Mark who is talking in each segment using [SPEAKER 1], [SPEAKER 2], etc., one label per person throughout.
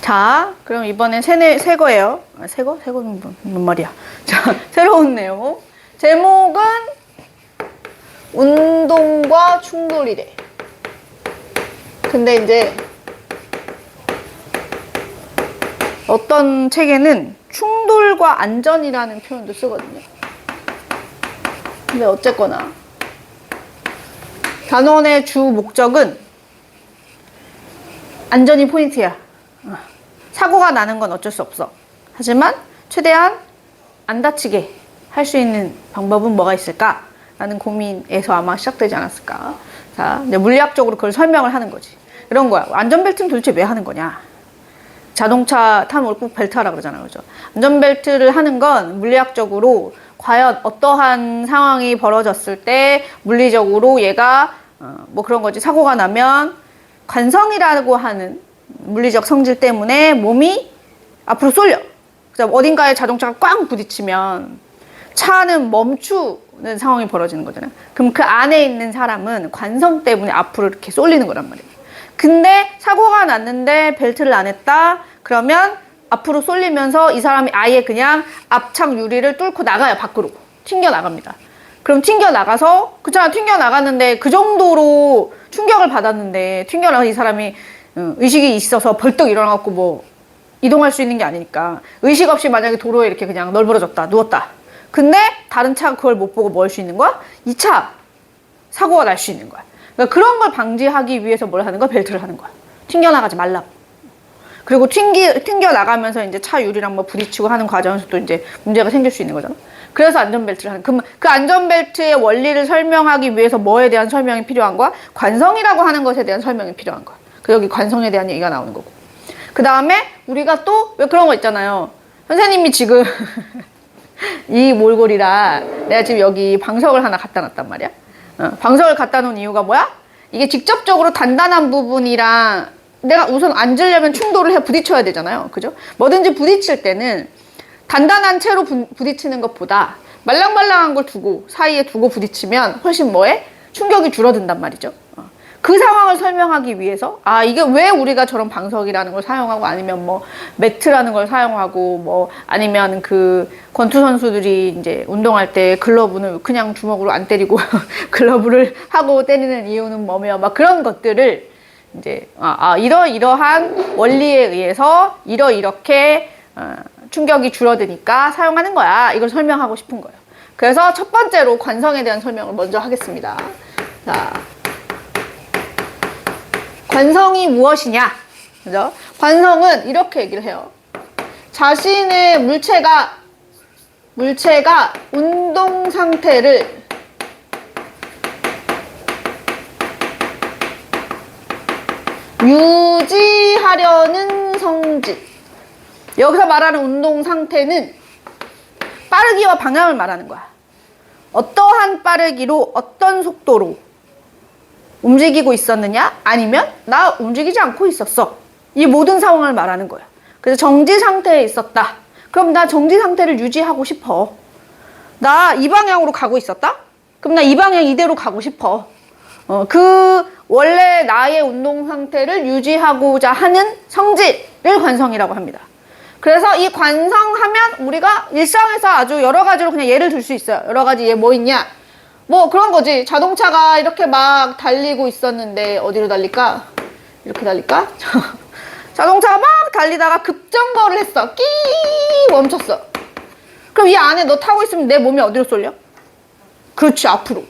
[SPEAKER 1] 자, 그럼 이번엔 새 거예요. 새 거? 새 거는 뭔 말이야. 자, 새로운 내용. 제목은 운동과 충돌이래. 근데 이제 어떤 책에는 충돌과 안전이라는 표현도 쓰거든요. 근데 어쨌거나 단원의 주 목적은 안전이 포인트야. 사고가 나는 건 어쩔 수 없어. 하지만 최대한 안 다치게 할 수 있는 방법은 뭐가 있을까? 라는 고민에서 아마 시작되지 않았을까. 자, 이제 물리학적으로 그걸 설명을 하는 거지. 이런 거야. 안전벨트는 도대체 왜 하는 거냐? 자동차 타면 꼭 벨트 하라 그러잖아요. 그죠? 안전벨트를 하는 건 물리학적으로 과연 어떠한 상황이 벌어졌을 때 물리적으로 얘가 뭐 그런 거지. 사고가 나면 관성이라고 하는 물리적 성질 때문에 몸이 앞으로 쏠려. 그래서 어딘가에 자동차가 꽝 부딪히면 차는 멈추는 상황이 벌어지는 거잖아요. 그럼 그 안에 있는 사람은 관성 때문에 앞으로 이렇게 쏠리는 거란 말이에요. 근데 사고가 났는데 벨트를 안 했다? 그러면 앞으로 쏠리면서 이 사람이 아예 그냥 앞창 유리를 뚫고 나가요. 밖으로. 튕겨 나갑니다. 그럼 튕겨 나가서 그렇잖아. 튕겨 나갔는데 그 정도로 충격을 받았는데 튕겨 나가서 이 사람이 의식이 있어서 벌떡 일어나갖고 뭐 이동할 수 있는 게 아니니까 의식 없이 만약에 도로에 이렇게 그냥 널브러졌다. 누웠다. 근데 다른 차가 그걸 못 보고 뭐 할 수 있는 거야? 2차 사고가 날 수 있는 거야. 그러니까 그런 걸 방지하기 위해서 뭘 하는 거야? 벨트를 하는 거야. 튕겨나가지 말라고. 그리고 튕겨 나가면서 이제 차 유리랑 뭐 부딪히고 하는 과정에서 또 이제 문제가 생길 수 있는 거잖아. 그래서 안전벨트를 하는. 그럼 그 안전벨트의 원리를 설명하기 위해서 뭐에 대한 설명이 필요한 거야? 관성이라고 하는 것에 대한 설명이 필요한 거야. 그래서 여기 관성에 대한 얘기가 나오는 거고. 그 다음에 우리가 또 왜 그런 거 있잖아요. 선생님이 지금 이 몰골이라 내가 지금 여기 방석을 하나 갖다 놨단 말이야. 방석을 갖다 놓은 이유가 뭐야? 이게 직접적으로 단단한 부분이랑 내가 우선 앉으려면 충돌을 해 부딪혀야 되잖아요. 그죠? 뭐든지 부딪힐 때는 단단한 채로 부딪히는 것보다 말랑말랑한 걸 두고 사이에 두고 부딪히면 훨씬 뭐해? 충격이 줄어든단 말이죠. 그 상황을 설명하기 위해서 이게 왜 우리가 저런 방석이라는 걸 사용하고 아니면 뭐 매트라는 걸 사용하고 뭐 아니면 그 권투 선수들이 이제 운동할 때 글러브는 그냥 주먹으로 안 때리고 글러브를 하고 때리는 이유는 뭐며 막 그런 것들을 이제 이러이러한 원리에 의해서 이렇게 충격이 줄어드니까 사용하는 거야. 이걸 설명하고 싶은 거예요. 그래서 첫 번째로 관성에 대한 설명을 먼저 하겠습니다. 자, 관성이 무엇이냐? 그죠? 관성은 이렇게 얘기를 해요. 자신의 물체가 운동 상태를 유지하려는 성질. 여기서 말하는 운동 상태는 빠르기와 방향을 말하는 거야. 어떠한 빠르기로 어떤 속도로 움직이고 있었느냐? 아니면 나 움직이지 않고 있었어. 이 모든 상황을 말하는 거야. 그래서 정지 상태에 있었다. 그럼 나 정지 상태를 유지하고 싶어. 나 이 방향으로 가고 있었다? 그럼 나 이 방향 이대로 가고 싶어. 그 원래 나의 운동 상태를 유지하고자 하는 성질을 관성이라고 합니다. 그래서 이 관성하면 우리가 일상에서 아주 여러 가지로 그냥 예를 들 수 있어요. 여러 가지 예 뭐 있냐? 뭐 그런 거지. 자동차가 이렇게 막 달리고 있었는데 어디로 달릴까? 이렇게 달릴까? 자동차가 막 달리다가 급정거를 했어. 끼 멈췄어. 그럼 이 안에 너 타고 있으면 내 몸이 어디로 쏠려? 그렇지, 앞으로.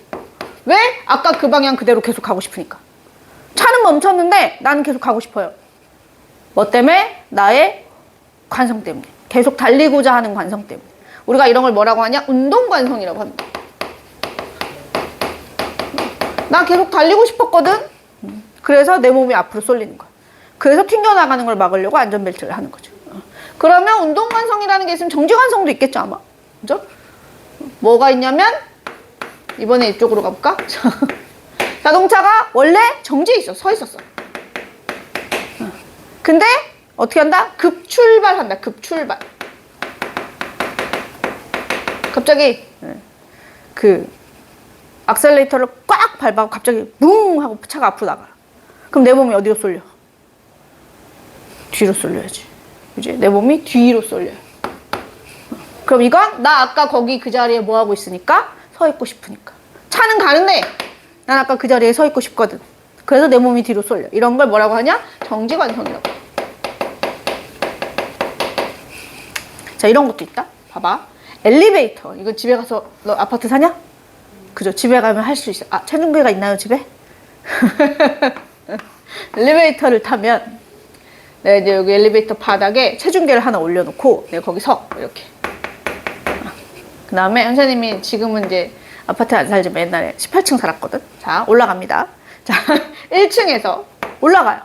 [SPEAKER 1] 왜? 아까 그 방향 그대로 계속 가고 싶으니까. 차는 멈췄는데 나는 계속 가고 싶어요. 뭐 때문에? 나의 관성 때문에. 계속 달리고자 하는 관성 때문에. 우리가 이런 걸 뭐라고 하냐? 운동관성이라고 합니다. 나 계속 달리고 싶었거든? 그래서 내 몸이 앞으로 쏠리는 거야. 그래서 튕겨나가는 걸 막으려고 안전벨트를 하는 거죠. 그러면 운동관성이라는 게 있으면 정지관성도 있겠죠, 아마. 그죠? 뭐가 있냐면, 이번에 이쪽으로 가볼까? 자동차가 원래 정지해 있어, 서 있었어. 근데, 어떻게 한다? 급출발한다, 급출발. 갑자기, 악셀레이터를 꽉 밟아고 갑자기 뭉 하고 차가 앞으로 나가. 그럼 내 몸이 어디로 쏠려? 뒤로 쏠려야지. 그지? 내 몸이 뒤로 쏠려요. 그럼 이건 나 아까 거기 그 자리에 뭐 하고 있으니까? 서 있고 싶으니까. 차는 가는데 난 아까 그 자리에 서 있고 싶거든. 그래서 내 몸이 뒤로 쏠려. 이런 걸 뭐라고 하냐? 정지관성이라고. 자, 이런 것도 있다. 봐봐. 엘리베이터. 이거 집에 가서 너 아파트 사냐? 그죠? 집에 가면 할 수 있어. 아, 체중계가 있나요, 집에? 엘리베이터를 타면 내가 이제 여기 엘리베이터 바닥에 체중계를 하나 올려놓고 내가 거기 서 이렇게. 그 다음에 선생님이 지금은 이제 아파트에 안 살지만 옛날에 18층 살았거든. 자, 올라갑니다. 자, 1층에서 올라가요.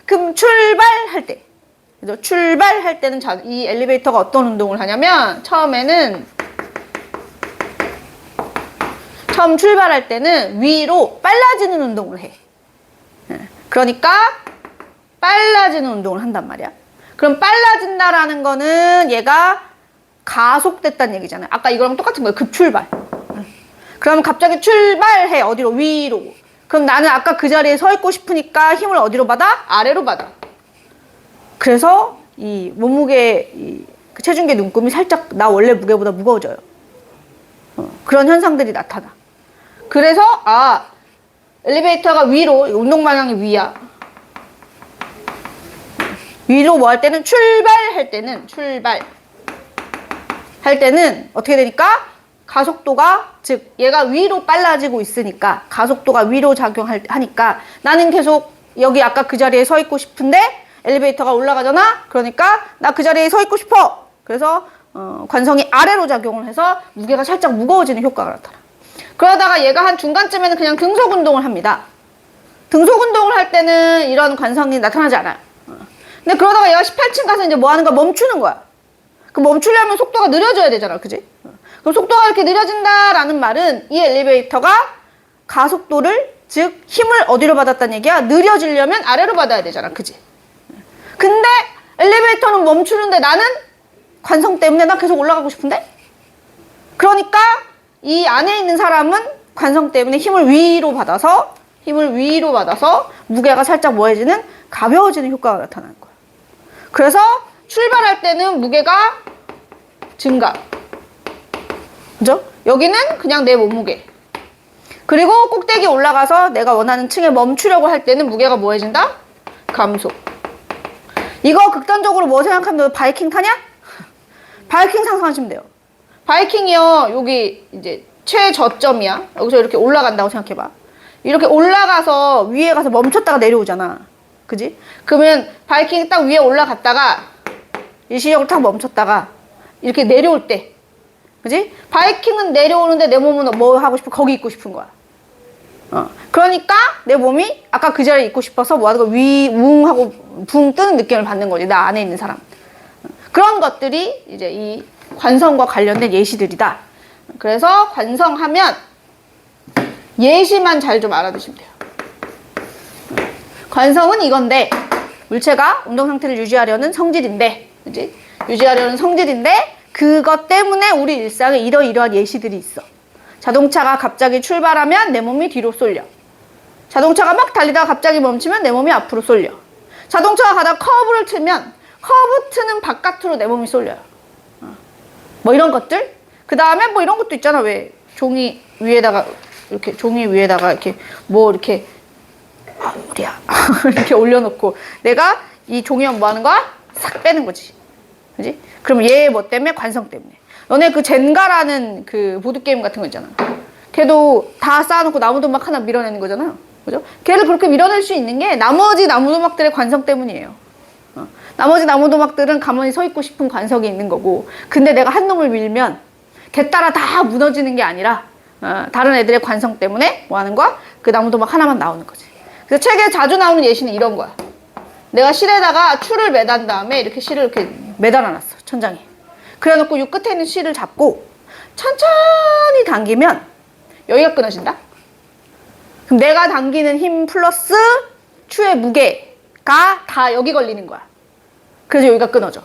[SPEAKER 1] 그럼 출발할 때, 그죠? 출발할 때는 이 엘리베이터가 어떤 운동을 하냐면 처음 출발할 때는 위로 빨라지는 운동을 해. 그러니까 빨라지는 운동을 한단 말이야. 그럼 빨라진다라는 거는 얘가 가속됐다는 얘기잖아요. 아까 이거랑 똑같은 거예요. 급출발. 그러면 갑자기 출발해. 어디로? 위로. 그럼 나는 아까 그 자리에 서 있고 싶으니까 힘을 어디로 받아? 아래로 받아. 그래서 이 몸무게, 그 체중계 눈금이 살짝 나 원래 무게보다 무거워져요. 그런 현상들이 나타나. 그래서 엘리베이터가 위로, 운동 방향이 위야. 위로 뭐 할 때는 출발할 때는 어떻게 되니까 가속도가, 즉 얘가 위로 빨라지고 있으니까 가속도가 위로 작용하니까 나는 계속 여기 아까 그 자리에 서 있고 싶은데 엘리베이터가 올라가잖아. 그러니까 나 그 자리에 서 있고 싶어. 그래서 관성이 아래로 작용을 해서 무게가 살짝 무거워지는 효과가 나타나. 그러다가 얘가 한 중간쯤에는 그냥 등속 운동을 합니다. 등속 운동을 할 때는 이런 관성이 나타나지 않아요. 근데 그러다가 얘가 18층 가서 이제 뭐 하는 거야? 멈추는 거야. 그 멈추려면 속도가 느려져야 되잖아. 그지? 그럼 속도가 이렇게 느려진다라는 말은 이 엘리베이터가 가속도를, 즉 힘을 어디로 받았다는 얘기야? 느려지려면 아래로 받아야 되잖아. 그지? 근데 엘리베이터는 멈추는데 나는 관성 때문에 나 계속 올라가고 싶은데? 그러니까 이 안에 있는 사람은 관성 때문에 힘을 위로 받아서 무게가 살짝 뭐해지는? 가벼워지는 효과가 나타나는 거야. 그래서 출발할 때는 무게가 증가. 그죠? 여기는 그냥 내 몸무게. 그리고 꼭대기 올라가서 내가 원하는 층에 멈추려고 할 때는 무게가 뭐해진다? 감소. 이거 극단적으로 뭐 생각하면 너 바이킹 타냐? 바이킹 상상하시면 돼요. 바이킹이요, 여기 이제 최저점이야. 여기서 이렇게 올라간다고 생각해봐. 이렇게 올라가서 위에 가서 멈췄다가 내려오잖아. 그지? 그러면 바이킹이 딱 위에 올라갔다가 일시적으로 딱 멈췄다가 이렇게 내려올 때, 그지? 바이킹은 내려오는데 내 몸은 뭐 하고 싶어? 거기 있고 싶은 거야. 그러니까 내 몸이 아까 그 자리에 있고 싶어서 뭐 하는 거 웅 하고 붕 뜨는 느낌을 받는 거지. 나 안에 있는 사람. 그런 것들이 이제 이 관성과 관련된 예시들이다. 그래서 관성하면 예시만 잘 좀 알아두시면 돼요. 관성은 이건데, 물체가 운동 상태를 유지하려는 성질인데, 그지? 유지하려는 성질인데, 그것 때문에 우리 일상에 이러이러한 예시들이 있어. 자동차가 갑자기 출발하면 내 몸이 뒤로 쏠려. 자동차가 막 달리다가 갑자기 멈추면 내 몸이 앞으로 쏠려. 자동차가 가다가 커브를 트면 커브 트는 바깥으로 내 몸이 쏠려요. 뭐 이런 것들. 그 다음에 뭐 이런 것도 있잖아. 왜 종이 위에다가 이렇게 뭐 이렇게 우리야 이렇게 올려놓고 내가 이 종이만 뭐 하는 거야? 싹 빼는 거지. 그지? 그럼 얘 뭐 때문에? 관성 때문에. 너네 그 젠가라는 그 보드게임 같은 거 있잖아. 걔도 다 쌓아놓고 나무도막 하나 밀어내는 거잖아. 그죠? 걔를 그렇게 밀어낼 수 있는 게 나머지 나무도막들의 관성 때문이에요. 나머지 나무도막들은 가만히 서 있고 싶은 관성이 있는 거고, 근데 내가 한 놈을 밀면 걔 따라 다 무너지는 게 아니라 다른 애들의 관성 때문에 뭐 하는 거야? 그 나무도막 하나만 나오는 거지. 그래서 책에 자주 나오는 예시는 이런 거야. 내가 실에다가 추를 매단 다음에 이렇게 실을 이렇게 매달아놨어, 천장에. 그래놓고 이 끝에 있는 실을 잡고 천천히 당기면 여기가 끊어진다? 그럼 내가 당기는 힘 플러스 추의 무게가 다 여기 걸리는 거야. 그래서 여기가 끊어져.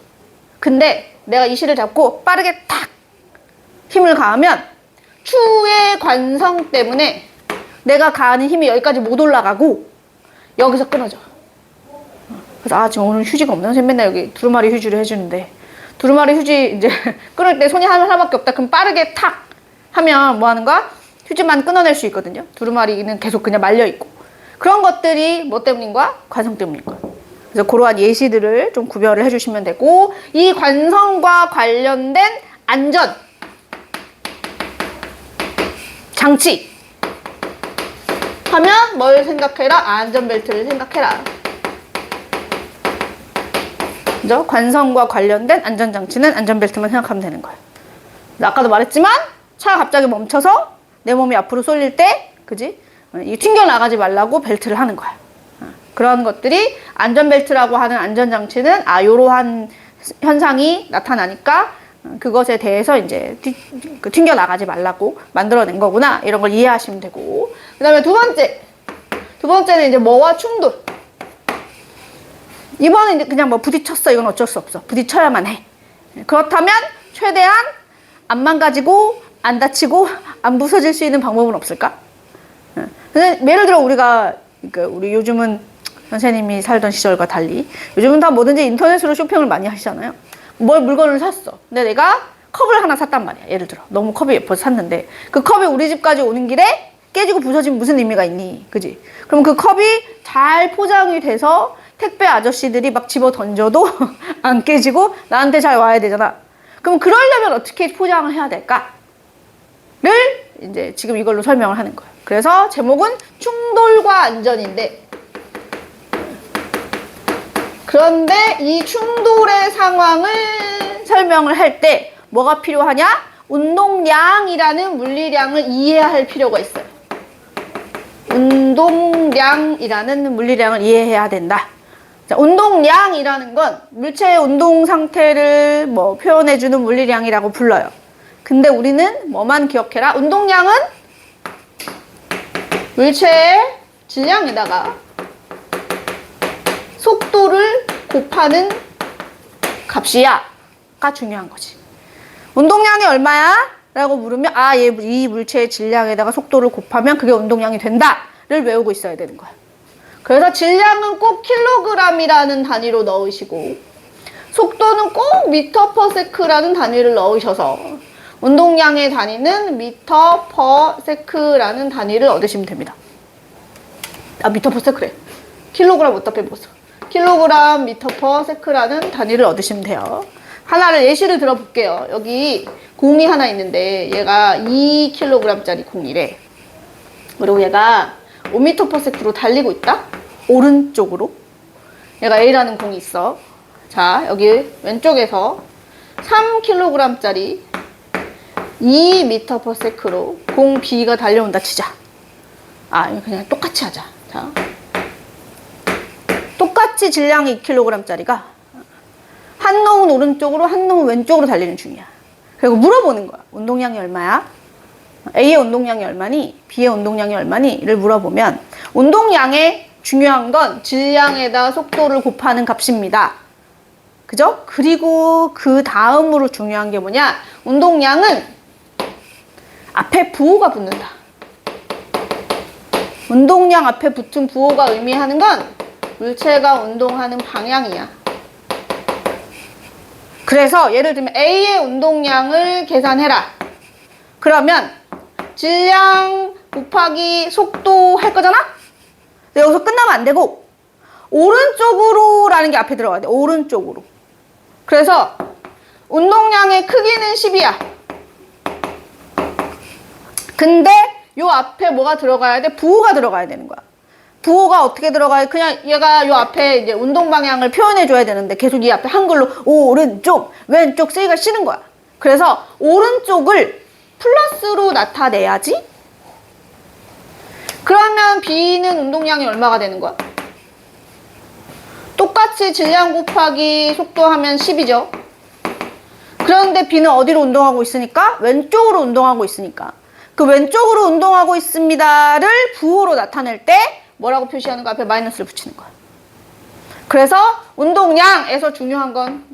[SPEAKER 1] 근데 내가 이 실을 잡고 빠르게 탁 힘을 가하면 추의 관성 때문에 내가 가하는 힘이 여기까지 못 올라가고 여기서 끊어져. 그래서 아, 지금 오늘 휴지가 없나? 선생님 맨날 여기 두루마리 휴지를 해주는데 두루마리 휴지 이제 끊을 때 손이 하나밖에 없다. 그럼 빠르게 탁 하면 뭐 하는 거야? 휴지만 끊어낼 수 있거든요. 두루마리는 계속 그냥 말려있고. 그런 것들이 뭐 때문인 거야? 관성 때문인 거야. 그래서 그러한 예시들을 좀 구별을 해주시면 되고, 이 관성과 관련된 안전 장치 하면 뭘 생각해라? 안전벨트를 생각해라. 그죠? 관성과 관련된 안전장치는 안전벨트만 생각하면 되는 거예요. 아까도 말했지만 차가 갑자기 멈춰서 내 몸이 앞으로 쏠릴 때, 그지? 이 튕겨나가지 말라고 벨트를 하는 거야. 그런 것들이 안전벨트라고 하는 안전장치는 요러한 현상이 나타나니까 그것에 대해서 이제 튕겨나가지 말라고 만들어낸 거구나. 이런 걸 이해하시면 되고. 그 다음에 두 번째는 이제 뭐와 충돌. 이번은 이제 그냥 뭐 부딪혔어. 이건 어쩔 수 없어. 부딪혀야만 해. 그렇다면 최대한 안 망가지고 안 다치고 안 부서질 수 있는 방법은 없을까? 예를 들어 우리 요즘은 선생님이 살던 시절과 달리 요즘은 다 뭐든지 인터넷으로 쇼핑을 많이 하시잖아요. 물건을 샀어. 근데 내가 컵을 하나 샀단 말이야. 예를 들어 너무 컵이 예뻐서 샀는데 그 컵이 우리 집까지 오는 길에 깨지고 부서지면 무슨 의미가 있니? 그지? 그럼 그 컵이 잘 포장이 돼서 택배 아저씨들이 막 집어 던져도 안 깨지고 나한테 잘 와야 되잖아. 그럼 그러려면 어떻게 포장을 해야 될까? 를 이제 지금 이걸로 설명을 하는 거예요. 그래서 제목은 충돌과 안전인데, 그런데 이 충돌의 상황을 설명을 할 때 뭐가 필요하냐? 운동량이라는 물리량을 이해할 필요가 있어요. 운동량이라는 물리량을 이해해야 된다. 자, 운동량이라는 건 물체의 운동 상태를 뭐 표현해주는 물리량이라고 불러요. 근데 우리는 뭐만 기억해라? 운동량은 물체의 질량에다가 속도를 곱하는 값이야 가 중요한 거지. 운동량이 얼마야? 라고 물으면 이 물체의 질량에다가 속도를 곱하면 그게 운동량이 된다 를 외우고 있어야 되는 거야. 그래서 질량은 꼭 킬로그램이라는 단위로 넣으시고 속도는 꼭 미터 퍼 세크라는 단위를 넣으셔서 운동량의 단위는 미터 퍼 세크라는 단위를 얻으시면 됩니다. 미터 퍼 세크래. 킬로그램 어디다 빼먹었어. 킬로그램 미터 퍼 세크라는 단위를 얻으시면 돼요. 하나를 예시를 들어볼게요. 여기 공이 하나 있는데 얘가 2kg짜리 공이래. 그리고 얘가 5m per sec로 달리고 있다. 오른쪽으로. 얘가 A라는 공이 있어. 자, 여기 왼쪽에서 3kg짜리 2m per sec로 공 B가 달려온다 치자. 이거 그냥 똑같이 하자. 자, 똑같이 질량이 2kg짜리가 한 놈은 오른쪽으로 한 놈은 왼쪽으로 달리는 중이야. 그리고 물어보는 거야. 운동량이 얼마야? A의 운동량이 얼마니? B의 운동량이 얼마니? 를 물어보면 운동량의 중요한 건 질량에다 속도를 곱하는 값입니다. 그죠? 그리고 그 다음으로 중요한 게 뭐냐? 운동량은 앞에 부호가 붙는다. 운동량 앞에 붙은 부호가 의미하는 건 물체가 운동하는 방향이야. 그래서 예를 들면 A의 운동량을 계산해라. 그러면 질량 곱하기 속도 할 거잖아? 근데 여기서 끝나면 안 되고 오른쪽으로 라는 게 앞에 들어가야 돼. 오른쪽으로. 그래서 운동량의 크기는 10이야. 근데 요 앞에 뭐가 들어가야 돼? 부호가 들어가야 되는 거야. 부호가 어떻게 들어가요? 그냥 얘가 요 앞에 이제 운동 방향을 표현해 줘야 되는데 계속 이 앞에 한글로 오른쪽, 왼쪽 쓰기가 싫은 거야. 그래서 오른쪽을 플러스로 나타내야지. 그러면 B는 운동량이 얼마가 되는 거야? 똑같이 질량 곱하기 속도 하면 10이죠. 그런데 B는 어디로 운동하고 있으니까? 왼쪽으로 운동하고 있으니까. 그 왼쪽으로 운동하고 있습니다를 부호로 나타낼 때 뭐라고 표시하는 거? 앞에 마이너스를 붙이는 거야. 그래서 운동량에서 중요한 건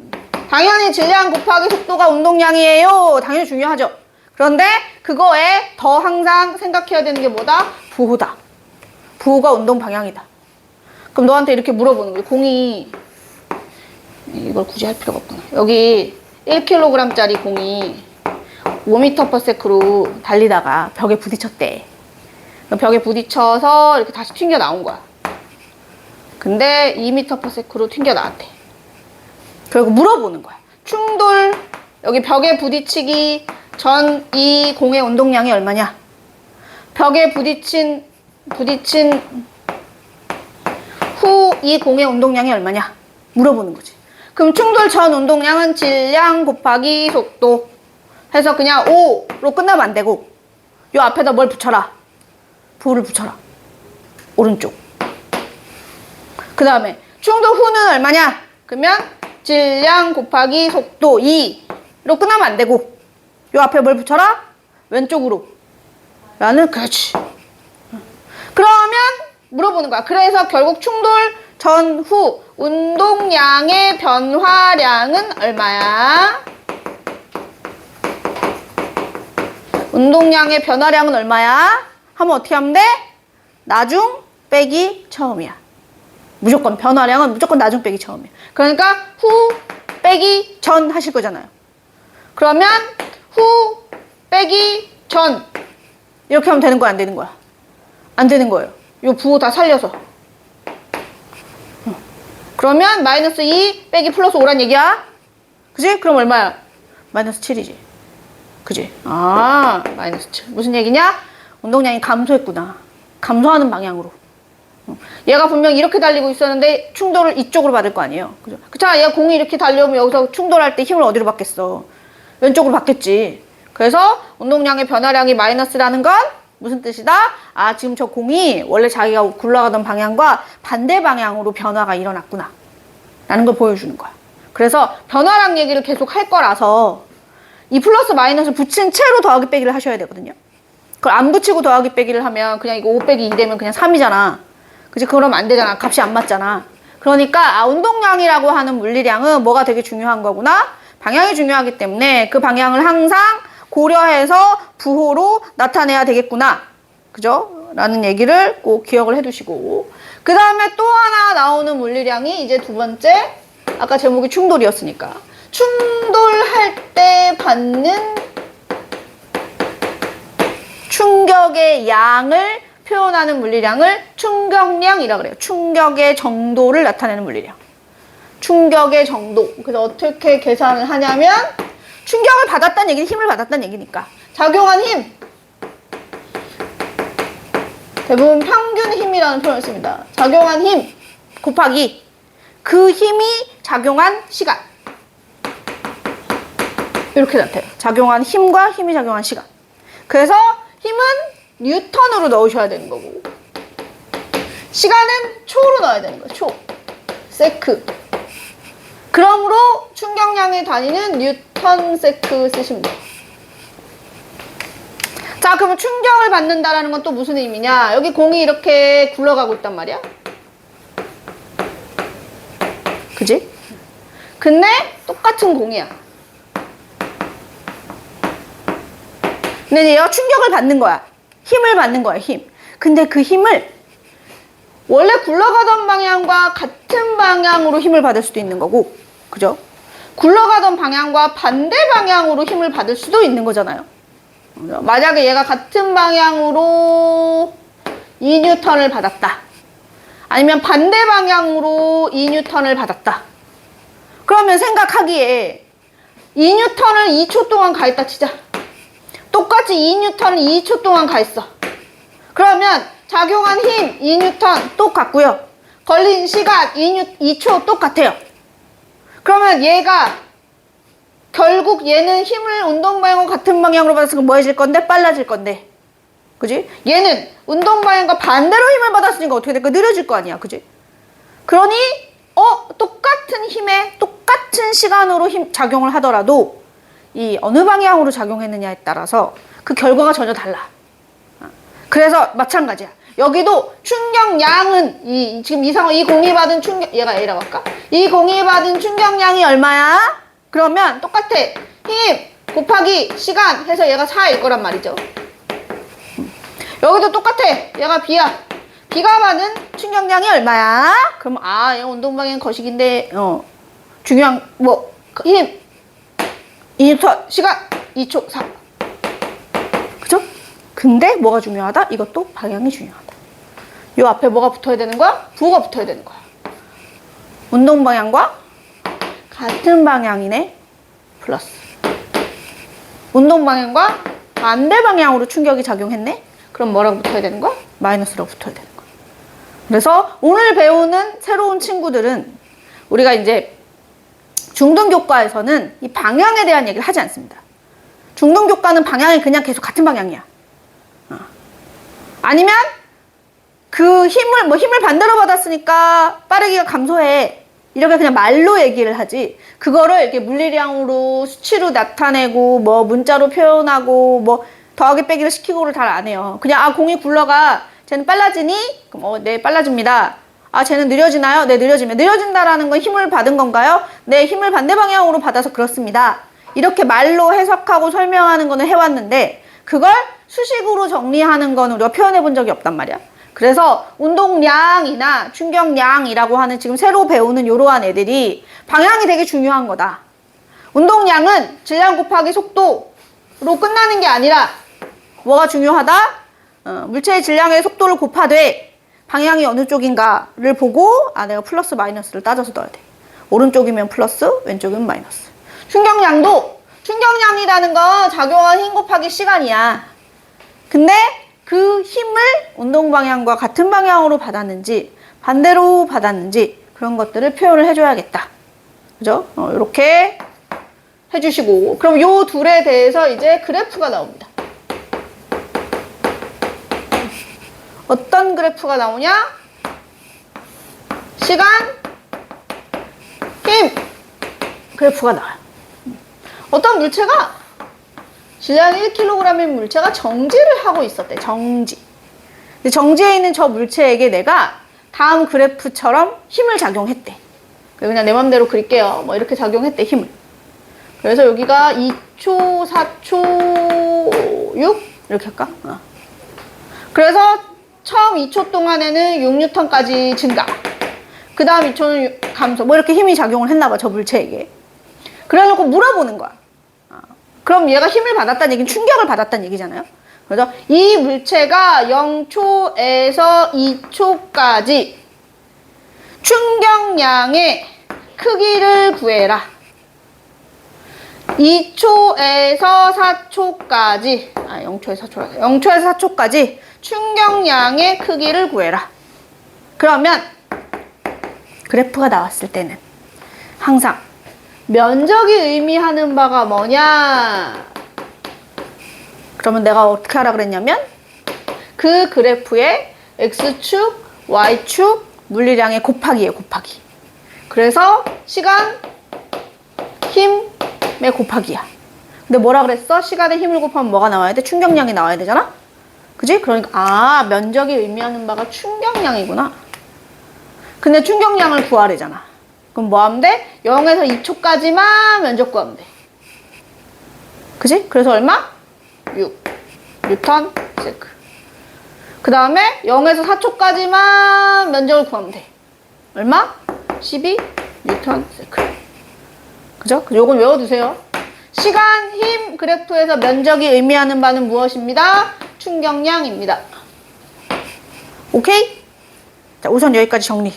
[SPEAKER 1] 당연히 질량 곱하기 속도가 운동량이에요. 당연히 중요하죠. 그런데 그거에 더 항상 생각해야 되는 게 뭐다? 부호다. 부호가 운동 방향이다. 그럼 너한테 이렇게 물어보는 거야. 공이 이걸 굳이 할 필요가 없구나. 여기 1kg짜리 공이 5m/s로 달리다가 벽에 부딪혔대. 벽에 부딪혀서 이렇게 다시 튕겨 나온 거야. 근데 2m/s로 튕겨 나왔대. 그리고 물어보는 거야. 충돌, 여기 벽에 부딪히기 전 이 공의 운동량이 얼마냐? 벽에 부딪힌 후 이 공의 운동량이 얼마냐? 물어보는 거지. 그럼 충돌 전 운동량은 질량 곱하기 속도 해서 그냥 5로 끝나면 안 되고 요 앞에다 뭘 붙여라? 부호를 붙여라. 오른쪽. 그 다음에 충돌 후는 얼마냐? 그러면 질량 곱하기 속도 2로 끝나면 안 되고 요 앞에 뭘 붙여라? 왼쪽으로. 라는, 그렇지. 그러면 물어보는 거야. 그래서 결국 충돌 전후 운동량의 변화량은 얼마야? 운동량의 변화량은 얼마야? 하면 어떻게 하면 돼? 나중 빼기 처음이야. 무조건 변화량은 무조건 나중 빼기 처음이야. 그러니까 후 빼기 전 하실 거잖아요. 그러면 후 빼기 전 이렇게 하면 되는 거야, 안 되는 거야? 안 되는 거예요. 요 부호 다 살려서. 그러면 마이너스 2 빼기 플러스 5란 얘기야. 그지? 그럼 얼마야? 마이너스 7이지. 그지? 아, 마이너스 7. 무슨 얘기냐? 운동량이 감소했구나. 감소하는 방향으로. 얘가 분명 이렇게 달리고 있었는데 충돌을 이쪽으로 받을 거 아니에요. 그죠? 그렇잖아. 얘가 공이 이렇게 달려오면 여기서 충돌할 때 힘을 어디로 받겠어? 왼쪽으로 받겠지. 그래서 운동량의 변화량이 마이너스라는 건 무슨 뜻이다? 아, 지금 저 공이 원래 자기가 굴러가던 방향과 반대 방향으로 변화가 일어났구나. 라는 걸 보여주는 거야. 그래서 변화량 얘기를 계속 할 거라서 이 플러스 마이너스 붙인 채로 더하기 빼기를 하셔야 되거든요. 그걸 안 붙이고 더하기 빼기를 하면 그냥 이거 5 빼기 2 되면 그냥 3이잖아. 그치? 그러면 안 되잖아. 값이 안 맞잖아. 그러니까 운동량이라고 하는 물리량은 뭐가 되게 중요한 거구나? 방향이 중요하기 때문에 그 방향을 항상 고려해서 부호로 나타내야 되겠구나. 그죠? 라는 얘기를 꼭 기억을 해두시고. 그 다음에 또 하나 나오는 물리량이 이제 두 번째. 아까 제목이 충돌이었으니까. 충돌할 때 받는 충격의 양을 표현하는 물리량을 충격량이라고 그래요. 충격의 정도를 나타내는 물리량. 충격의 정도. 그래서 어떻게 계산을 하냐면 충격을 받았다는 얘기는 힘을 받았다는 얘기니까. 작용한 힘. 대부분 평균 힘이라는 표현을 씁니다. 작용한 힘 곱하기 그 힘이 작용한 시간. 이렇게 나타나요. 작용한 힘과 힘이 작용한 시간. 그래서 힘은 뉴턴으로 넣으셔야 되는 거고 시간은 초로 넣어야 되는 거예요. 초. 세크. 그러므로 충격량의 단위는 뉴턴 세크 쓰시면 돼요. 자, 그러면 충격을 받는다라는 건 또 무슨 의미냐? 여기 공이 이렇게 굴러가고 있단 말이야. 그지? 근데 똑같은 공이야. 근데 얘가 충격을 받는 거야. 힘을 받는 거야, 힘. 근데 그 힘을 원래 굴러가던 방향과 같은 방향으로 힘을 받을 수도 있는 거고, 그죠? 굴러가던 방향과 반대 방향으로 힘을 받을 수도 있는 거잖아요. 만약에 얘가 같은 방향으로 2N을 받았다. 아니면 반대 방향으로 2N을 받았다. 그러면 생각하기에 2N을 2초 동안 가했다 치자. 똑같이 2N을 2초 동안 가했어. 그러면 작용한 힘 2N 똑같고요. 걸린 시간 2초 똑같아요. 그러면 얘가 결국 얘는 힘을 운동 방향과 같은 방향으로 받았으니까 뭐 해질 건데? 빨라질 건데. 그지? 얘는 운동 방향과 반대로 힘을 받았으니까 어떻게 될까? 느려질 거 아니야. 그지? 그러니 똑같은 힘에 똑같은 시간으로 작용을 하더라도 이 어느 방향으로 작용했느냐에 따라서 그 결과가 전혀 달라. 그래서 마찬가지야. 여기도 충격량은 지금 이 공이 받은 충격, 얘가 A라고 할까? 이 공이 받은 충격량이 얼마야? 그러면 똑같아. 힘 곱하기 시간 해서 얘가 4일 거란 말이죠. 여기도 똑같아. 얘가 B야. B가 받은 충격량이 얼마야? 그럼 얘 운동 방향 거식인데 중요한 뭐 힘 2N, 시간 2초 4. 그죠? 근데 뭐가 중요하다? 이것도 방향이 중요하다. 요 앞에 뭐가 붙어야 되는 거야? 부호가 붙어야 되는 거야. 운동 방향과 같은 방향이네. 플러스. 운동 방향과 반대 방향으로 충격이 작용했네. 그럼 뭐라고 붙어야 되는 거야? 마이너스라고 붙어야 되는 거야. 그래서 오늘 배우는 새로운 친구들은 우리가 이제 중등교과에서는 이 방향에 대한 얘기를 하지 않습니다. 중등교과는 방향이 그냥 계속 같은 방향이야. 아니면 그 힘을 반대로 받았으니까 빠르기가 감소해. 이렇게 그냥 말로 얘기를 하지. 그거를 이렇게 물리량으로 수치로 나타내고 뭐 문자로 표현하고 뭐 더하기 빼기를 시키고를 잘 안 해요. 그냥 공이 굴러가. 쟤는 빨라지니? 그럼 네, 빨라집니다. 쟤는 느려지나요? 네, 느려집니다. 느려진다라는 건 힘을 받은 건가요? 네, 힘을 반대 방향으로 받아서 그렇습니다. 이렇게 말로 해석하고 설명하는 거는 해왔는데 그걸 수식으로 정리하는 건 우리가 표현해 본 적이 없단 말이야. 그래서 운동량이나 충격량이라고 하는 지금 새로 배우는 이러한 애들이 방향이 되게 중요한 거다. 운동량은 질량 곱하기 속도로 끝나는 게 아니라 뭐가 중요하다? 물체의 질량의 속도를 곱하되 방향이 어느 쪽인가를 보고 내가 플러스 마이너스를 따져서 넣어야 돼. 오른쪽이면 플러스, 왼쪽이면 마이너스. 충격량이라는 건 작용한 힘 곱하기 시간이야. 근데 그 힘을 운동 방향과 같은 방향으로 받았는지 반대로 받았는지 그런 것들을 표현을 해줘야겠다. 그죠? 이렇게 해주시고 그럼 요 둘에 대해서 이제 그래프가 나옵니다. 어떤 그래프가 나오냐? 시간, 힘 그래프가 나와요. 어떤 물체가 질량이 1kg인 물체가 정지를 하고 있었대. 정지. 근데 정지해 있는 저 물체에게 내가 다음 그래프처럼 힘을 작용했대. 그냥 내 맘대로 그릴게요. 뭐 이렇게 작용했대, 힘을. 그래서 여기가 2초, 4초, 6? 이렇게 할까? 그래서 처음 2초 동안에는 6N까지 증가. 그 다음 2초는 감소. 뭐 이렇게 힘이 작용을 했나봐, 저 물체에게. 그래 놓고 물어보는 거야. 그럼 얘가 힘을 받았다는 얘기는 충격을 받았다는 얘기잖아요. 그래서 이 물체가 0초에서 2초까지 충격량의 크기를 구해라. 2초에서 4초까지 0초에서 4초까지 충격량의 크기를 구해라. 그러면 그래프가 나왔을 때는 항상 면적이 의미하는 바가 뭐냐? 그러면 내가 어떻게 하라 그랬냐면 그 그래프의 X축, Y축 물리량의 곱하기예요. 곱하기. 그래서 시간, 힘의 곱하기야. 근데 뭐라 그랬어? 시간에 힘을 곱하면 뭐가 나와야 돼? 충격량이 나와야 되잖아? 그지? 그러니까 면적이 의미하는 바가 충격량이구나. 근데 충격량을 구하래잖아. 그럼 뭐 하면 돼? 0에서 2초까지만 면적 구하면 돼. 그지? 그래서 얼마? 6 뉴턴 세크. 그 다음에 0에서 4초까지만 면적을 구하면 돼. 얼마? 12 뉴턴 세크. 그죠? 요건 외워두세요. 시간, 힘 그래프에서 면적이 의미하는 바는 무엇입니다? 충격량입니다. 오케이? 자, 우선 여기까지 정리.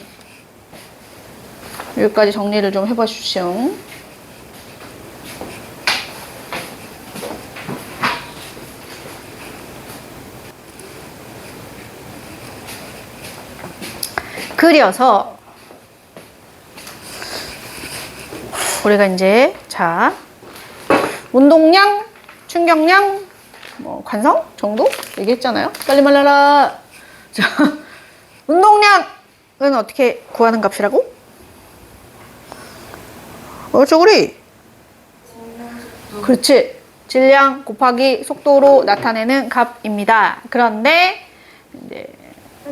[SPEAKER 1] 여기까지 정리를 좀 해봐 주시오. 그려서 우리가 이제 운동량, 충격량, 뭐 관성 정도 얘기했잖아요. 빨리 말라라. 자, 운동량은 어떻게 구하는 값이라고? 쪼그리. 그렇지. 질량 곱하기 속도로 나타내는 값입니다. 그런데 이제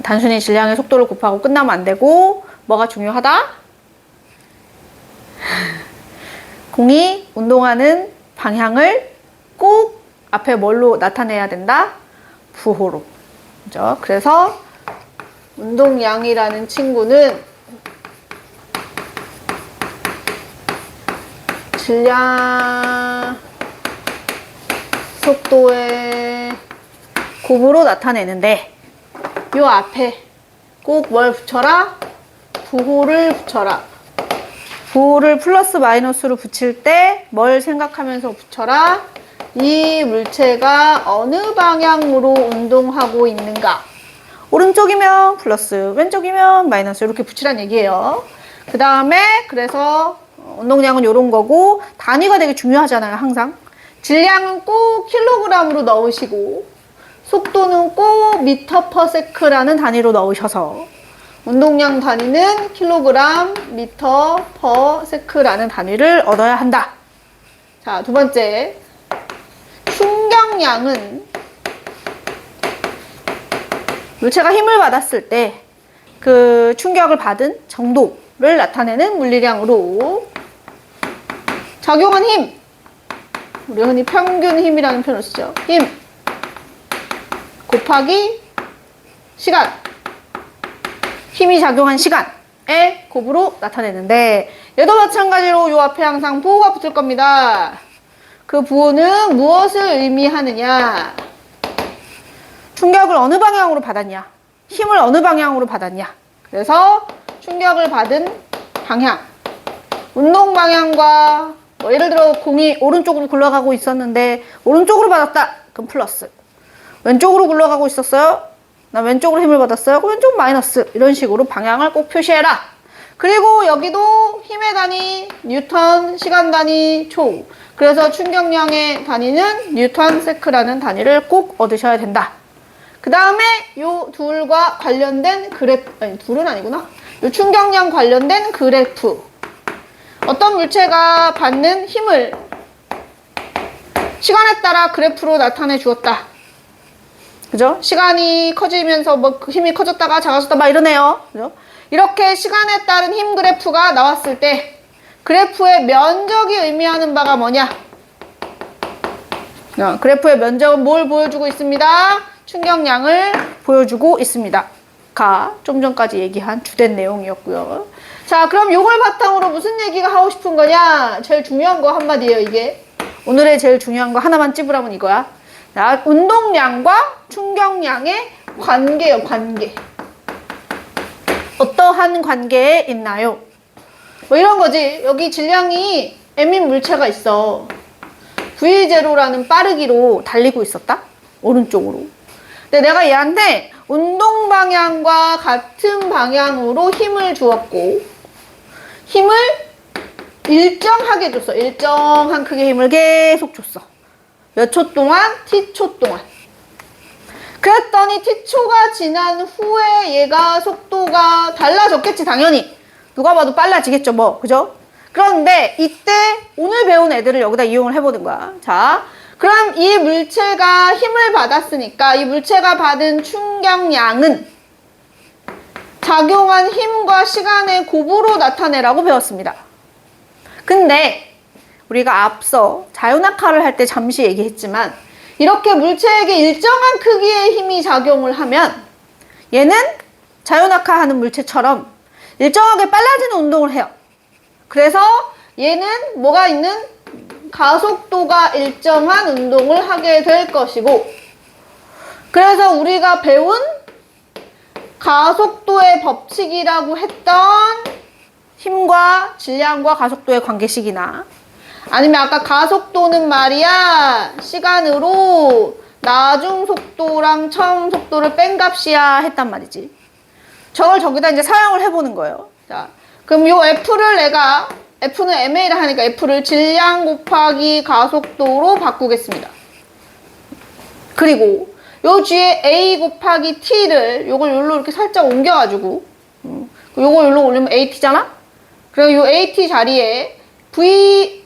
[SPEAKER 1] 단순히 질량의 속도를 곱하고 끝나면 안 되고 뭐가 중요하다? 공이 운동하는 방향을 꼭 앞에 뭘로 나타내야 된다? 부호로. 그죠? 그래서 운동량이라는 친구는 질량, 속도의 곱으로 나타내는데 요 앞에 꼭 뭘 붙여라? 부호를 붙여라. 부호를 플러스 마이너스로 붙일 때 뭘 생각하면서 붙여라? 이 물체가 어느 방향으로 운동하고 있는가? 오른쪽이면 플러스, 왼쪽이면 마이너스 이렇게 붙이란 얘기예요. 그 다음에 그래서 운동량은 이런 거고 단위가 되게 중요하잖아요, 항상. 질량은 꼭 킬로그램으로 넣으시고 속도는 꼭 미터 퍼 세크라는 단위로 넣으셔서 운동량 단위는 킬로그램, 미터 퍼 세크라는 단위를 얻어야 한다. 자, 두 번째. 충격량은 물체가 힘을 받았을 때 그 충격을 받은 정도를 나타내는 물리량으로 작용한 힘, 우리 흔히 평균 힘이라는 표현을 쓰죠. 힘 곱하기 시간, 힘이 작용한 시간의 곱으로 나타내는데 얘도 마찬가지로 요 앞에 항상 부호가 붙을 겁니다. 그 부호는 무엇을 의미하느냐? 충격을 어느 방향으로 받았냐? 힘을 어느 방향으로 받았냐? 그래서 충격을 받은 방향, 운동 방향과 뭐 예를 들어 공이 오른쪽으로 굴러가고 있었는데 오른쪽으로 받았다. 그럼 플러스. 왼쪽으로 굴러가고 있었어요. 나 왼쪽으로 힘을 받았어요. 그럼 왼쪽 마이너스. 이런 식으로 방향을 꼭 표시해라. 그리고 여기도 힘의 단위 뉴턴, 시간 단위 초. 그래서 충격량의 단위는 뉴턴 세크라는 단위를 꼭 얻으셔야 된다. 그 다음에 요 둘과 관련된 그래프, 아니 둘은 아니구나. 요 충격량 관련된 그래프. 어떤 물체가 받는 힘을 시간에 따라 그래프로 나타내 주었다. 그죠? 시간이 커지면서 뭐 그 힘이 커졌다가 작아졌다 막 이러네요. 그죠? 이렇게 시간에 따른 힘 그래프가 나왔을 때 그래프의 면적이 의미하는 바가 뭐냐? 그래프의 면적은 뭘 보여주고 있습니다? 충격량을 보여주고 있습니다. 가 좀 전까지 얘기한 주된 내용이었고요. 자, 그럼 요걸 바탕으로 무슨 얘기가 하고 싶은 거냐? 제일 중요한 거 한마디예요, 이게. 오늘의 제일 중요한 거 하나만 찝으라면 이거야. 자, 운동량과 충격량의 관계요, 관계. 어떠한 관계에 있나요? 뭐 이런 거지. 여기 질량이 M인 물체가 있어. V0라는 빠르기로 달리고 있었다? 오른쪽으로. 근데 내가 얘한테 운동 방향과 같은 방향으로 힘을 주었고 힘을 일정하게 줬어. 일정한 크기의 힘을 계속 줬어. 몇 초 동안? T초 동안. 그랬더니 T초가 지난 후에 얘가 속도가 달라졌겠지, 당연히. 누가 봐도 빨라지겠죠, 뭐. 그죠? 그런데 이때 오늘 배운 애들을 여기다 이용을 해보는 거야. 자, 그럼 이 물체가 힘을 받았으니까 이 물체가 받은 충격량은 작용한 힘과 시간의 곱으로 나타내라고 배웠습니다. 근데 우리가 앞서 자유낙하를 할 때 잠시 얘기했지만 이렇게 물체에게 일정한 크기의 힘이 작용을 하면 얘는 자유낙하하는 물체처럼 일정하게 빨라지는 운동을 해요. 그래서 얘는 뭐가 있는 가속도가 일정한 운동을 하게 될 것이고 그래서 우리가 배운 가속도의 법칙이라고 했던 힘과 질량과 가속도의 관계식이나 아니면 아까 가속도는 말이야 시간으로 나중 속도랑 처음 속도를 뺀 값이야 했단 말이지. 저걸 저기다 이제 사용을 해보는 거예요. 자, 그럼 요 F를 내가 F는 MA를 하니까 F를 질량 곱하기 가속도로 바꾸겠습니다. 그리고 요 뒤에 A 곱하기 T를 요걸 여기로 이렇게 살짝 옮겨가지고 요걸 여기로 올리면 AT잖아? 그리고 요 AT 자리에 V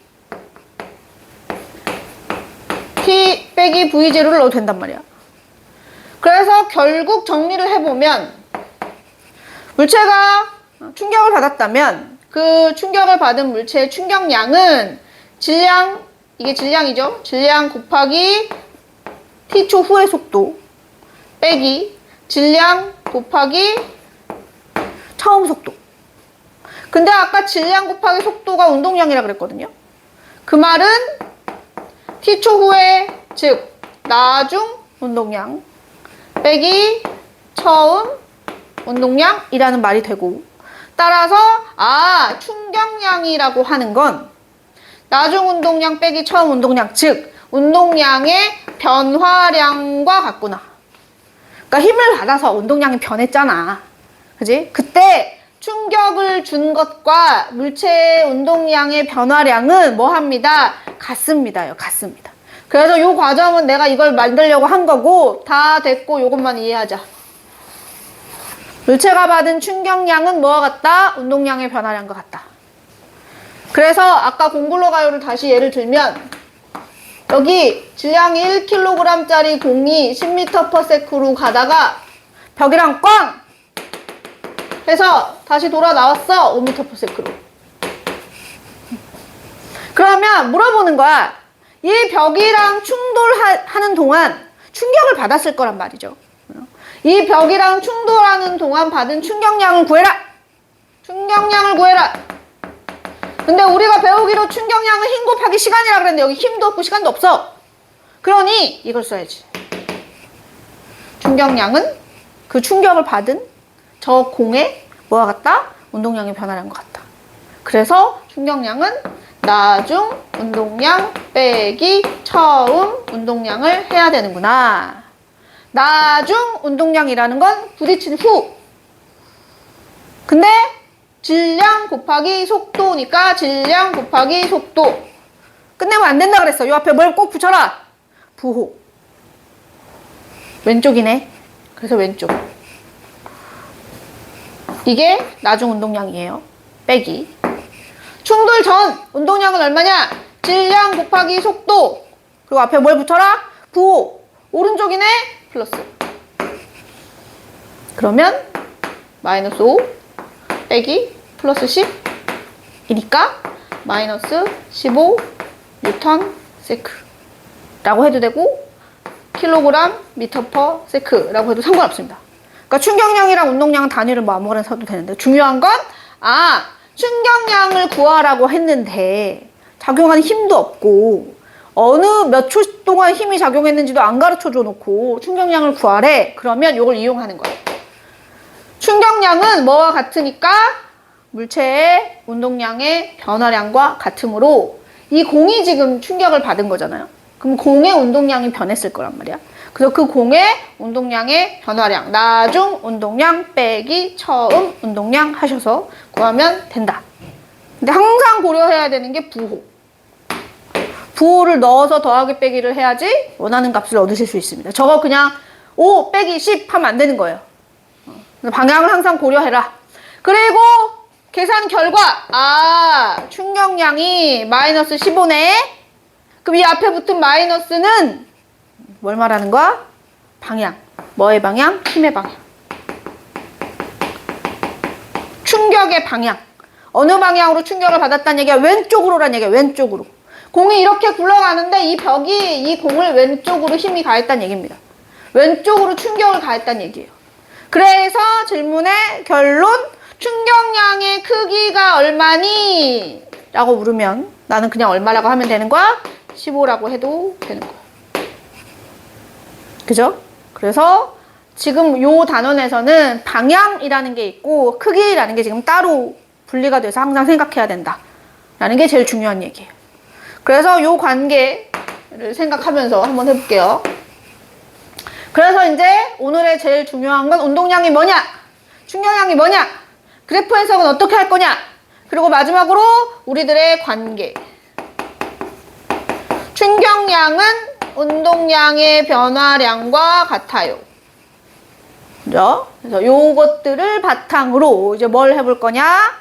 [SPEAKER 1] T 빼기 V0를 넣어도 된단 말이야. 그래서 결국 정리를 해보면 물체가 충격을 받았다면 그 충격을 받은 물체의 충격량은 질량, 이게 질량이죠. 질량 곱하기 T초 후의 속도 빼기 질량 곱하기 처음 속도. 근데 아까 질량 곱하기 속도가 운동량이라 그랬거든요. 그 말은 T초 후에, 즉 나중 운동량 빼기 처음 운동량이라는 말이 되고, 따라서 충격량이라고 하는 건 나중 운동량 빼기 처음 운동량, 즉 운동량의 변화량과 같구나. 그러니까 힘을 받아서 운동량이 변했잖아. 그지? 그때 충격을 준 것과 물체의 운동량의 변화량은 뭐 합니다? 같습니다요. 같습니다. 그래서 이 과정은 내가 이걸 만들려고 한 거고, 다 됐고 이것만 이해하자. 물체가 받은 충격량은 뭐와 같다? 운동량의 변화량과 같다. 그래서 아까 공굴로 가요를 다시 예를 들면, 여기 질량이 1kg짜리 공이 10m/s로 가다가 벽이랑 꽝! 해서 다시 돌아 나왔어. 5m/s로. 그러면 물어보는 거야. 이 벽이랑 충돌하는 동안 충격을 받았을 거란 말이죠. 이 벽이랑 충돌하는 동안 받은 충격량을 구해라. 충격량을 구해라. 근데 우리가 배우기로 충격량은 힘 곱하기 시간이라 그랬는데 여기 힘도 없고 시간도 없어. 그러니 이걸 써야지. 충격량은 그 충격을 받은 저 공의 뭐와 같다? 운동량의 변화량과 같다. 그래서 충격량은 나중 운동량 빼기 처음 운동량을 해야 되는구나. 나중 운동량이라는 건 부딪힌 후. 근데 질량 곱하기 속도니까 질량 곱하기 속도. 끝내면 안 된다 그랬어. 요 앞에 뭘 꼭 붙여라. 부호. 왼쪽이네. 그래서 왼쪽. 이게 나중 운동량이에요. 빼기. 충돌 전 운동량은 얼마냐? 질량 곱하기 속도. 그리고 앞에 뭘 붙여라? 부호. 오른쪽이네. 플러스. 그러면 마이너스 5 빼기 플러스 10 이니까 마이너스 15 뉴턴 세크 라고 해도 되고, 킬로그램 미터 퍼 세크라고 해도 상관없습니다. 그러니까 충격량이랑 운동량 단위를 뭐 아무거나 써도 되는데, 중요한 건 충격량을 구하라고 했는데 작용하는 힘도 없고 어느 몇 초 동안 힘이 작용했는지도 안 가르쳐줘 놓고 충격량을 구하래. 그러면 이걸 이용하는 거예요. 충격량은 뭐와 같으니까 물체의 운동량의 변화량과 같으므로 이 공이 지금 충격을 받은 거잖아요. 그럼 공의 운동량이 변했을 거란 말이야. 그래서 그 공의 운동량의 변화량, 나중 운동량 빼기 처음 운동량 하셔서 구하면 된다. 근데 항상 고려해야 되는 게 부호. 부호를 넣어서 더하기 빼기를 해야지 원하는 값을 얻으실 수 있습니다. 저거 그냥 5 빼기 10 하면 안 되는 거예요. 방향을 항상 고려해라. 그리고 계산 결과, 충격량이 마이너스 15네. 그럼 이 앞에 붙은 마이너스는 뭘 말하는 거야? 방향. 뭐의 방향? 힘의 방향. 충격의 방향. 어느 방향으로 충격을 받았다는 얘기야? 왼쪽으로란 얘기야. 왼쪽으로. 공이 이렇게 굴러가는데 이 벽이 이 공을 왼쪽으로 힘이 가했다는 얘기입니다. 왼쪽으로 충격을 가했다는 얘기예요. 그래서 질문의 결론, 충격량의 크기가 얼마니? 라고 물으면 나는 그냥 얼마라고 하면 되는 거야? 15라고 해도 되는 거야. 그죠? 그래서 지금 요 단원에서는 방향이라는 게 있고 크기라는 게 지금 따로 분리가 돼서 항상 생각해야 된다 라는 게 제일 중요한 얘기예요. 그래서 요 관계를 생각하면서 한번 해볼게요. 그래서 이제 오늘의 제일 중요한 건 운동량이 뭐냐? 충격량이 뭐냐? 그래프 해석은 어떻게 할 거냐? 그리고 마지막으로 우리들의 관계. 충격량은 운동량의 변화량과 같아요. 그죠? 그래서 요것들을 바탕으로 이제 뭘 해볼 거냐?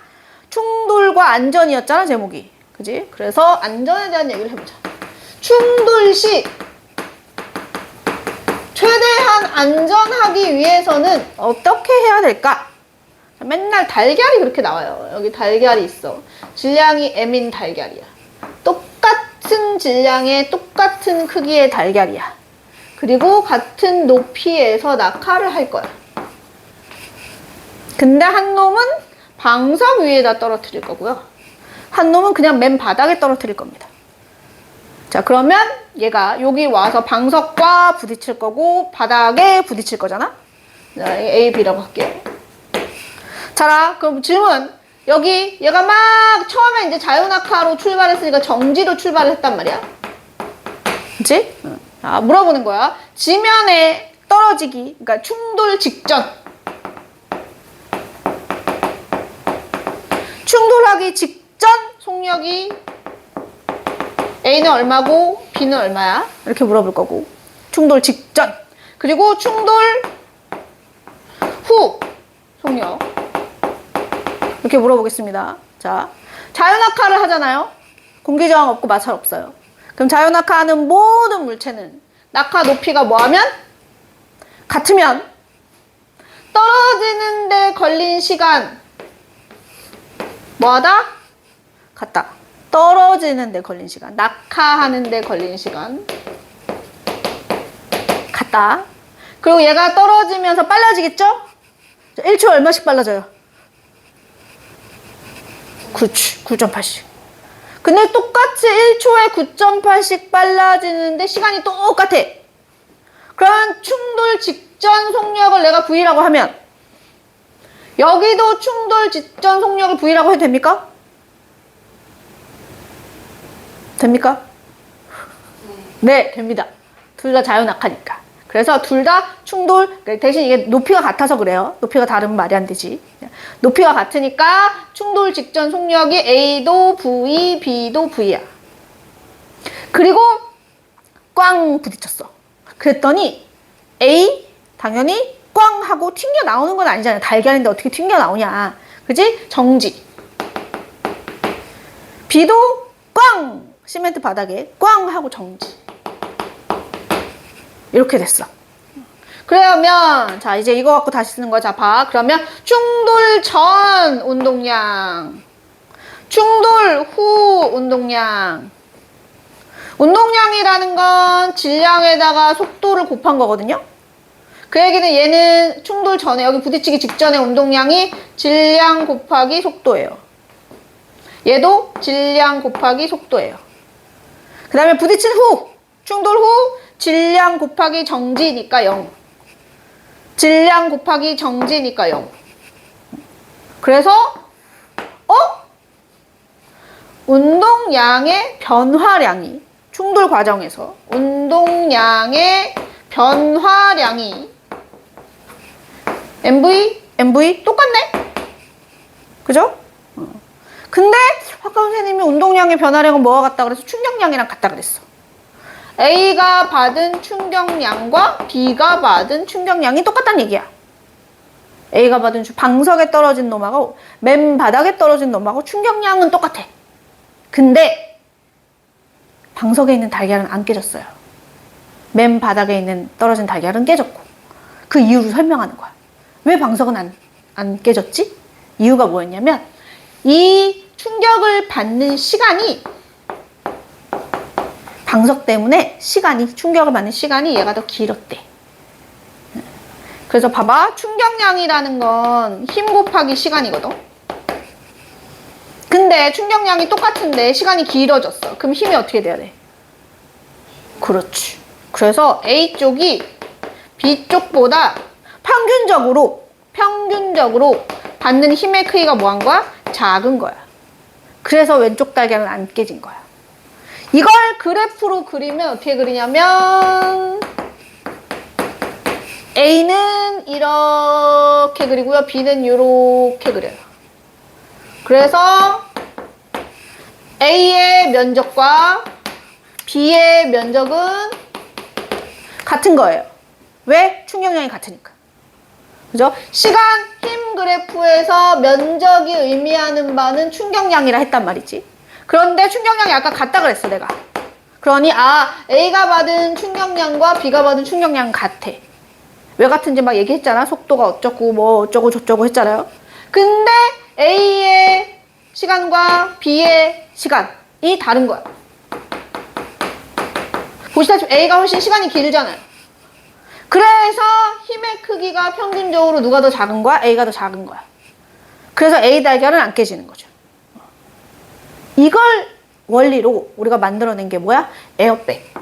[SPEAKER 1] 충돌과 안전이었잖아, 제목이. 그지? 그래서 안전에 대한 얘기를 해보자. 충돌 시 최대한 안전하기 위해서는 어떻게 해야 될까? 맨날 달걀이 그렇게 나와요. 여기 달걀이 있어. 질량이 m인 달걀이야. 똑같은 질량의 똑같은 크기의 달걀이야. 그리고 같은 높이에서 낙하를 할 거야. 근데 한 놈은 방석 위에다 떨어뜨릴 거고요. 한 놈은 그냥 맨 바닥에 떨어뜨릴 겁니다. 자, 그러면 얘가 여기 와서 방석과 부딪힐 거고 바닥에 부딪힐 거잖아. 자, A, B라고 할게요. 자, 그럼 질문. 여기 얘가 막 처음에 이제 자유낙하로 출발했으니까 정지로 출발을 했단 말이야. 그치? 자, 물어보는 거야. 지면에 떨어지기, 그러니까 충돌 직전. 충돌하기 직전 속력이 A는 얼마고 B는 얼마야? 이렇게 물어볼 거고. 충돌 직전. 그리고 충돌 후 속력. 이렇게 물어보겠습니다. 자, 자유낙하를 하잖아요. 공기저항 없고 마찰 없어요. 그럼 자유낙하하는 모든 물체는 낙하 높이가 뭐하면? 같으면 떨어지는 데 걸린 시간 뭐하다? 같다. 떨어지는 데 걸린 시간, 낙하하는 데 걸린 시간 같다. 그리고 얘가 떨어지면서 빨라지겠죠? 1초에 얼마씩 빨라져요? 그렇지, 9.8씩. 근데 똑같이 1초에 9.8씩 빨라지는데 시간이 똑같아. 그럼 충돌 직전 속력을 내가 V라고 하면 여기도 충돌 직전 속력을 V라고 해도 됩니까? 됩니까? 네, 됩니다. 둘 다 자유낙하니까. 그래서 둘 다 충돌, 대신 이게 높이가 같아서 그래요. 높이가 다르면 말이 안 되지. 높이가 같으니까 충돌 직전 속력이 A도 V, B도 V야. 그리고 꽝 부딪혔어. 그랬더니 A 당연히 꽝 하고 튕겨 나오는 건 아니잖아요. 달걀인데 어떻게 튕겨 나오냐. 그지? 정지. B도 꽝! 시멘트 바닥에 꽝 하고 정지. 이렇게 됐어. 그러면 자 이제 이거 갖고 다시 쓰는 거야. 자 봐. 그러면 충돌 전 운동량, 충돌 후 운동량. 운동량이라는 건 질량에다가 속도를 곱한 거거든요. 그 얘기는 얘는 충돌 전에 여기 부딪히기 직전에 운동량이 질량 곱하기 속도예요. 얘도 질량 곱하기 속도예요. 그 다음에 부딪힌 후, 충돌 후 질량 곱하기 정지니까 0. 질량 곱하기 정지니까 0. 그래서 운동량의 변화량이 충돌 과정에서 운동량의 변화량이 MV 똑같네? 그죠? 근데 아까 선생님이 운동량의 변화량은 뭐가 같다 그래서 충격량이랑 같다 그랬어. A가 받은 충격량과 B가 받은 충격량이 똑같다는 얘기야. A가 받은 방석에 떨어진 놈하고 맨 바닥에 떨어진 놈하고 충격량은 똑같아. 근데 방석에 있는 달걀은 안 깨졌어요. 맨 바닥에 있는 떨어진 달걀은 깨졌고. 그 이유를 설명하는 거야. 왜 방석은 안 깨졌지? 이유가 뭐였냐면 이 충격을 받는 시간이 방석 때문에 충격을 받는 시간이 얘가 더 길었대. 그래서 봐봐. 충격량이라는 건 힘 곱하기 시간이거든. 근데 충격량이 똑같은데 시간이 길어졌어. 그럼 힘이 어떻게 돼야 돼? 그렇지. 그래서 A쪽이 B쪽보다 평균적으로 받는 힘의 크기가 뭐한 거야? 작은 거야. 그래서 왼쪽 달걀은 안 깨진 거야. 이걸 그래프로 그리면 어떻게 그리냐면 A는 이렇게 그리고요. B는 이렇게 그려요. 그래서 A의 면적과 B의 면적은 같은 거예요. 왜? 충격량이 같으니까. 그죠? 시간, 힘 그래프에서 면적이 의미하는 바는 충격량이라 했단 말이지. 그런데 충격량이 아까 같다 그랬어, 내가. 그러니 A가 받은 충격량과 B가 받은 충격량은 같아. 왜 같은지 막 얘기했잖아. 속도가 어쩌고 뭐 어쩌고 저쩌고 했잖아요. 근데 A의 시간과 B의 시간이 다른 거야. 보시다시피 A가 훨씬 시간이 길잖아요. 그래서 힘의 크기가 평균적으로 누가 더 작은 거야? A가 더 작은 거야. 그래서 A 달걀은 안 깨지는 거죠. 이걸 원리로 우리가 만들어낸 게 뭐야? 에어백.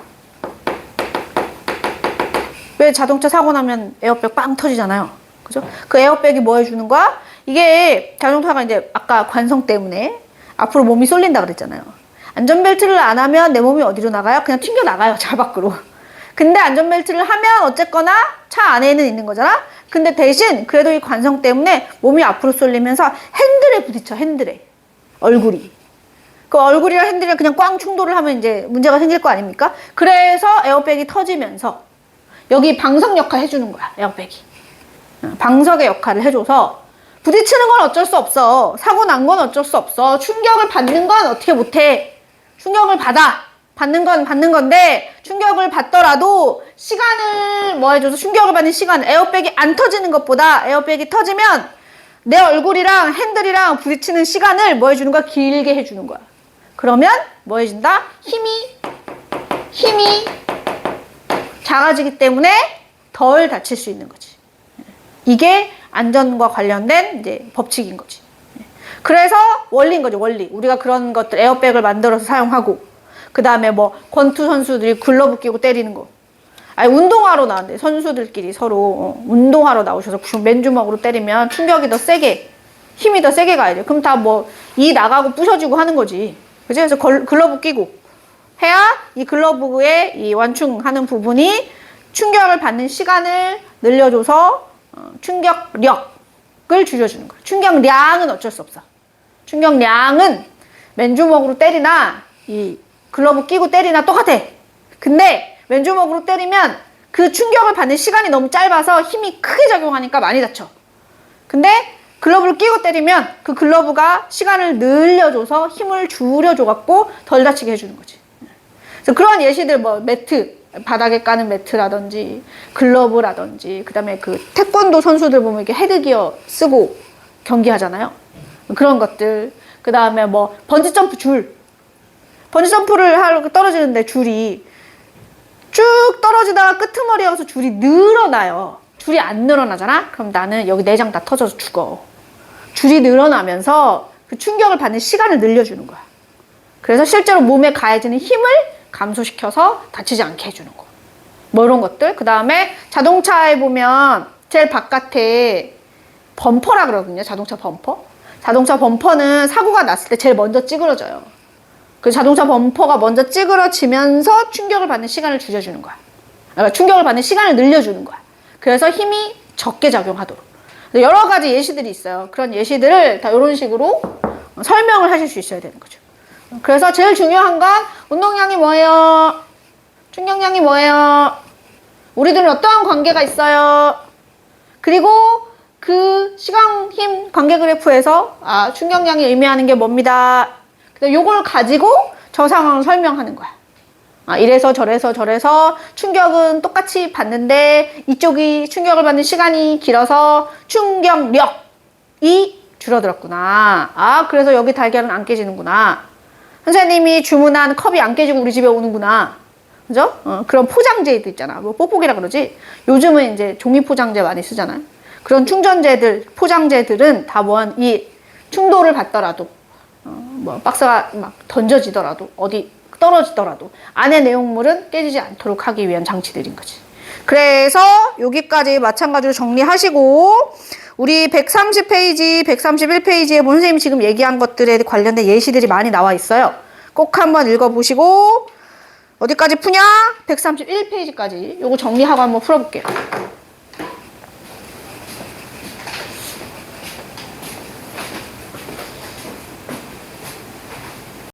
[SPEAKER 1] 왜 자동차 사고 나면 에어백 빵 터지잖아요. 그죠? 그 에어백이 뭐 해주는 거야? 이게 자동차가 이제 아까 관성 때문에 앞으로 몸이 쏠린다 그랬잖아요. 안전벨트를 안 하면 내 몸이 어디로 나가요? 그냥 튕겨 나가요. 차 밖으로. 근데 안전벨트를 하면 어쨌거나 차 안에는 있는 거잖아? 근데 대신 그래도 이 관성 때문에 몸이 앞으로 쏠리면서 핸들에 부딪혀, 핸들에. 얼굴이. 그 얼굴이랑 핸들이랑 그냥 꽝 충돌을 하면 이제 문제가 생길 거 아닙니까? 그래서 에어백이 터지면서 여기 방석 역할 해주는 거야, 에어백이. 방석의 역할을 해줘서 부딪히는 건 어쩔 수 없어. 사고 난 건 어쩔 수 없어. 충격을 받는 건 어떻게 못해. 충격을 받는 건 받는 건데 충격을 받더라도 시간을 뭐 해줘서 충격을 받는 시간, 에어백이 안 터지는 것보다 에어백이 터지면 내 얼굴이랑 핸들이랑 부딪히는 시간을 뭐 해주는 거야? 길게 해주는 거야. 그러면 뭐 해준다? 힘이 작아지기 때문에 덜 다칠 수 있는 거지. 이게 안전과 관련된 이제 법칙인 거지. 그래서 원리인 거죠, 원리. 우리가 그런 것들 에어백을 만들어서 사용하고, 그 다음에 뭐 권투 선수들이 글러브 끼고 때리는 거. 아니 운동하러 나왔는데 선수들끼리 서로 운동하러 나오셔서 맨주먹으로 때리면 충격이 더 세게, 힘이 더 세게 가야 돼. 그럼 다 뭐 이 나가고 부셔지고 하는 거지. 그치? 그래서 글러브 끼고 해야 이 글러브의 이 완충하는 부분이 충격을 받는 시간을 늘려줘서 충격력을 줄여주는 거야. 충격량은 어쩔 수 없어. 충격량은 맨주먹으로 때리나 이 글러브 끼고 때리나 똑같아. 근데 맨주먹으로 때리면 그 충격을 받는 시간이 너무 짧아서 힘이 크게 작용하니까 많이 다쳐. 근데 글러브를 끼고 때리면 그 글러브가 시간을 늘려줘서 힘을 줄여줘갖고 덜 다치게 해주는 거지. 그래서 그런 예시들 뭐 매트, 바닥에 까는 매트라든지 글러브라든지 그 다음에 그 태권도 선수들 보면 이렇게 헤드기어 쓰고 경기하잖아요. 그런 것들. 그 다음에 뭐 번지점프 줄. 번지점프를 하려고 떨어지는데 줄이 쭉 떨어지다가 끄트머리에 가서 줄이 늘어나요. 줄이 안 늘어나잖아? 그럼 나는 여기 내장 다 터져서 죽어. 줄이 늘어나면서 그 충격을 받는 시간을 늘려주는 거야. 그래서 실제로 몸에 가해지는 힘을 감소시켜서 다치지 않게 해주는 거. 뭐 이런 것들. 그 다음에 자동차에 보면 제일 바깥에 범퍼라 그러거든요. 자동차 범퍼. 자동차 범퍼는 사고가 났을 때 제일 먼저 찌그러져요. 그 자동차 범퍼가 먼저 찌그러지면서 충격을 받는 시간을 줄여주는 거야. 그러니까 충격을 받는 시간을 늘려주는 거야. 그래서 힘이 적게 작용하도록. 여러 가지 예시들이 있어요. 그런 예시들을 다 이런 식으로 설명을 하실 수 있어야 되는 거죠. 그래서 제일 중요한 건 운동량이 뭐예요? 충격량이 뭐예요? 우리들은 어떠한 관계가 있어요? 그리고 그 시간 힘 관계 그래프에서 충격량이 의미하는 게 뭡니다. 요걸 가지고 저 상황을 설명하는 거야. 이래서 저래서 충격은 똑같이 받는데 이쪽이 충격을 받는 시간이 길어서 충격력이 줄어들었구나. 그래서 여기 달걀은 안 깨지는구나. 선생님이 주문한 컵이 안 깨지고 우리 집에 오는구나. 그죠? 그런 포장재도 있잖아. 뭐 뽁뽁이라 그러지? 요즘은 이제 종이 포장재 많이 쓰잖아요. 그런 충전재들, 포장재들은 다 이 충돌을 받더라도, 뭐 박스가 막 던져지더라도, 어디 떨어지더라도 안에 내용물은 깨지지 않도록 하기 위한 장치들인 거지. 그래서 여기까지 마찬가지로 정리하시고 우리 130페이지, 131페이지에 본 선생님이 지금 얘기한 것들에 관련된 예시들이 많이 나와 있어요. 꼭 한번 읽어보시고 어디까지 푸냐? 131페이지까지 요거 정리하고 한번 풀어볼게요.